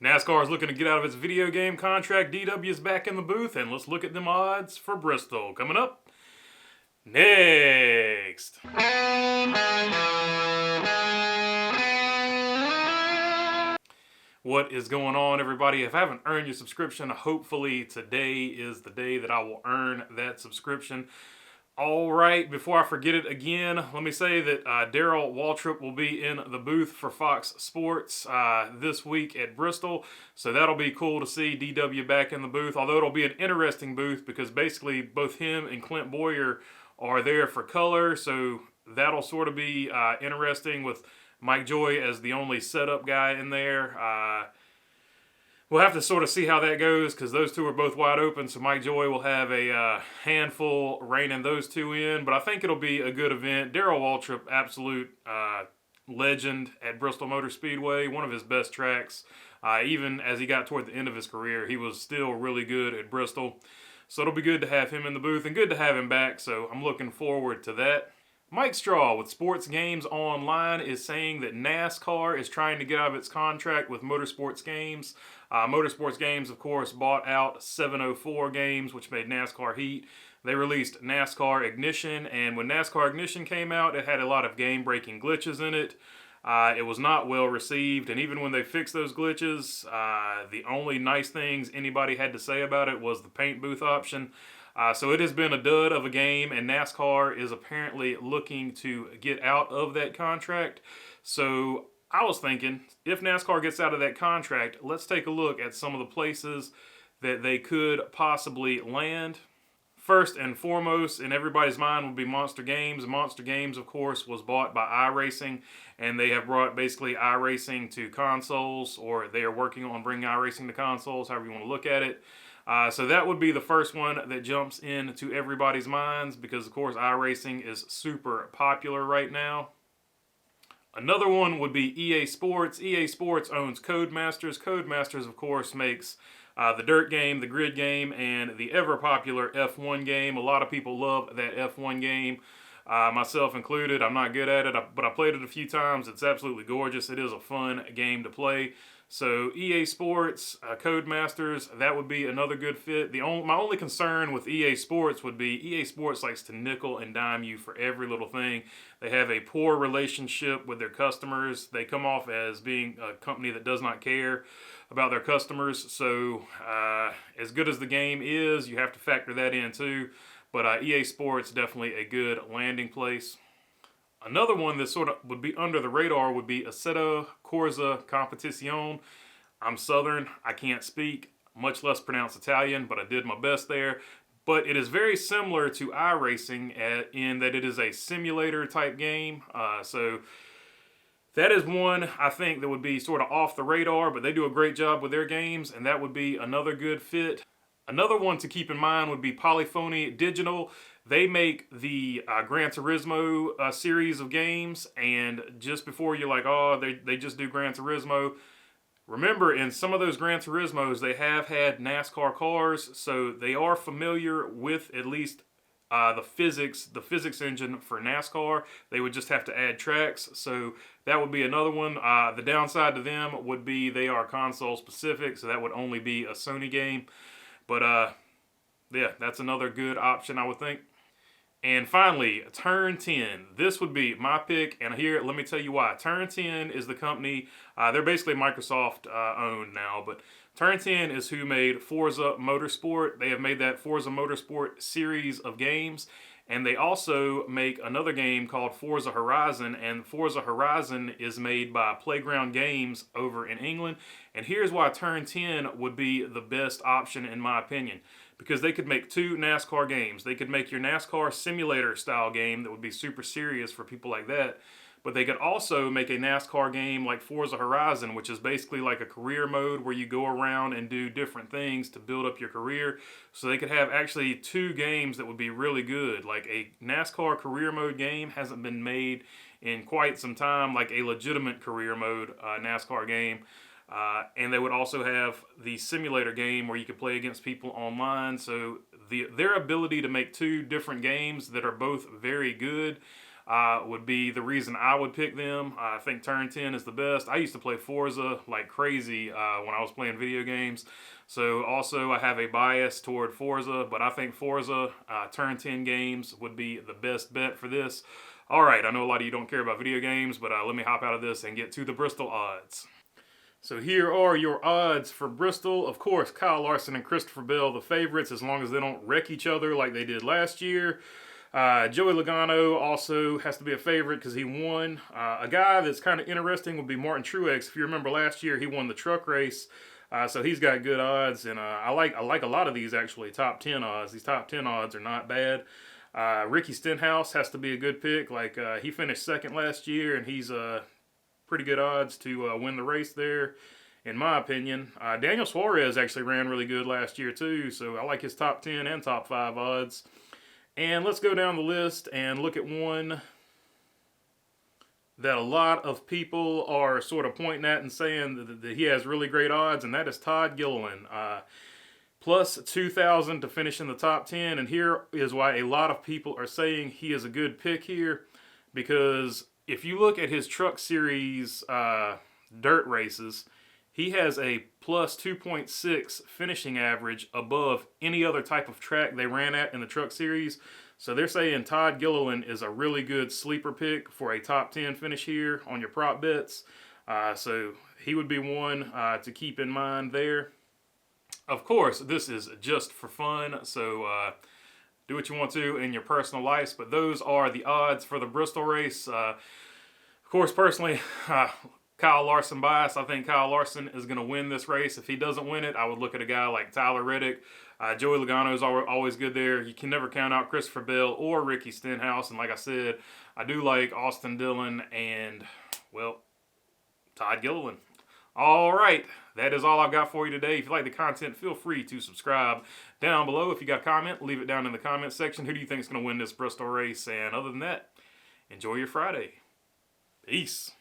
NASCAR is looking to get out of its video game contract. DW is back in the booth, and let's look at them odds for Bristol. Coming up next. What is going on, everybody? If I haven't earned your subscription, hopefully today is the day that I will earn that subscription. All right, before I forget it again, let me say that Daryl Waltrip will be in the booth for Fox Sports this week at Bristol. So that'll be cool to see DW back in the booth, although it'll be an interesting booth because basically both him and Clint Boyer are there for color. So that'll sort of be interesting with Mike Joy as the only setup guy in there. We'll have to sort of see how that goes because those two are both wide open. So Mike Joy will have a handful reining those two in. But I think it'll be a good event. Daryl Waltrip, absolute legend at Bristol Motor Speedway. One of his best tracks. Even as he got toward the end of his career, he was still really good at Bristol. So it'll be good to have him in the booth and good to have him back. So I'm looking forward to that. Mike Straw with Sports Games Online is saying that NASCAR is trying to get out of its contract with Motorsports Games. Motorsports Games, of course, bought out 704 Games, which made NASCAR Heat. They released NASCAR Ignition, and when NASCAR Ignition came out, it had a lot of game-breaking glitches in it. It was not well received, and even when they fixed those glitches, the only nice things anybody had to say about it was the paint booth option. So it has been a dud of a game, and NASCAR is apparently looking to get out of that contract. So I was thinking, if NASCAR gets out of that contract, let's take a look at some of the places that they could possibly land. First and foremost, in everybody's mind, would be Monster Games. Monster Games, of course, was bought by iRacing, and they have brought basically iRacing to consoles, or they are working on bringing iRacing to consoles, however you want to look at it. So that would be the first one that jumps into everybody's minds because, of course, iRacing is super popular right now. Another one would be EA Sports. EA Sports owns Codemasters. Codemasters, of course, makes the dirt game, the grid game, and the ever-popular F1 game. A lot of people love that F1 game, myself included. I'm not good at it, but I played it a few times. It's absolutely gorgeous. It is a fun game to play. So EA Sports, Codemasters, that would be another good fit. My only concern with EA Sports would be EA Sports likes to nickel and dime you for every little thing. They have a poor relationship with their customers. They come off as being a company that does not care about their customers. So as good as the game is, you have to factor that in too. But EA Sports, definitely a good landing place. Another one that sort of would be under the radar would be Assetto Corsa Competizione. I'm Southern. I can't speak, much less pronounce Italian, but I did my best there. But it is very similar to iRacing in that it is a simulator type game. So that is one I think that would be sort of off the radar, but they do a great job with their games, and that would be another good fit. Another one to keep in mind would be Polyphony Digital. They make the Gran Turismo series of games, and just before you're like, oh, they just do Gran Turismo, remember in some of those Gran Turismos, they have had NASCAR cars, so they are familiar with at least the physics engine for NASCAR. They would just have to add tracks, so that would be another one. The downside to them would be they are console specific, so that would only be a Sony game. But yeah, that's another good option, I would think. And finally, Turn 10. This would be my pick, and here, let me tell you why. Turn 10 is the company, they're basically Microsoft owned now, but Turn 10 is who made Forza Motorsport. They have made that Forza Motorsport series of games, and they also make another game called Forza Horizon, and Forza Horizon is made by Playground Games over in England. And here's why Turn 10 would be the best option in my opinion. Because they could make two NASCAR games. They could make your NASCAR simulator style game that would be super serious for people like that. But they could also make a NASCAR game like Forza Horizon, which is basically like a career mode where you go around and do different things to build up your career. So they could have actually two games that would be really good. Like a NASCAR career mode game hasn't been made in quite some time, like a legitimate career mode NASCAR game. And they would also have the simulator game where you could play against people online. So their ability to make two different games that are both very good would be the reason I would pick them. I think Turn 10 is the best. I used to play Forza like crazy when I was playing video games. So also I have a bias toward Forza, but I think Forza Turn 10 games would be the best bet for this. All right, I know a lot of you don't care about video games, but let me hop out of this and get to the Bristol odds. So here are your odds for Bristol. Of course, Kyle Larson and Christopher Bell, the favorites, as long as they don't wreck each other like they did last year. Joey Logano also has to be a favorite because he won. A guy that's kind of interesting would be Martin Truex. If you remember last year, he won the truck race. So he's got good odds, and I like a lot of these actually, top 10 odds. These top 10 odds are not bad. Ricky Stenhouse has to be a good pick. Like he finished second last year, and he's pretty good odds to win the race there, in my opinion. Daniel Suarez actually ran really good last year too, so I like his top 10 and top 5 odds. And let's go down the list and look at one that a lot of people are sort of pointing at and saying that he has really great odds, and that is Todd Gilliland. Plus 2,000 to finish in the top 10, and here is why a lot of people are saying he is a good pick here, because if you look at his Truck Series dirt races, he has a plus 2.6 finishing average above any other type of track they ran at in the Truck Series. So they're saying Todd Gilliland is a really good sleeper pick for a top 10 finish here on your prop bets. So he would be one to keep in mind there. Of course, this is just for fun, so do what you want to in your personal lives, but those are the odds for the Bristol race. Of course, personally, Kyle Larson bias. I think Kyle Larson is going to win this race. If he doesn't win it, I would look at a guy like Tyler Reddick. Joey Logano is always good there. You can never count out Christopher Bell or Ricky Stenhouse. And like I said, I do like Austin Dillon and, well, Todd Gilliland. All right, that is all I've got for you today. If you like the content, feel free to subscribe down below. If you got a comment, leave it down in the comment section. Who do you think is going to win this Bristol race? And other than that, enjoy your Friday. Peace.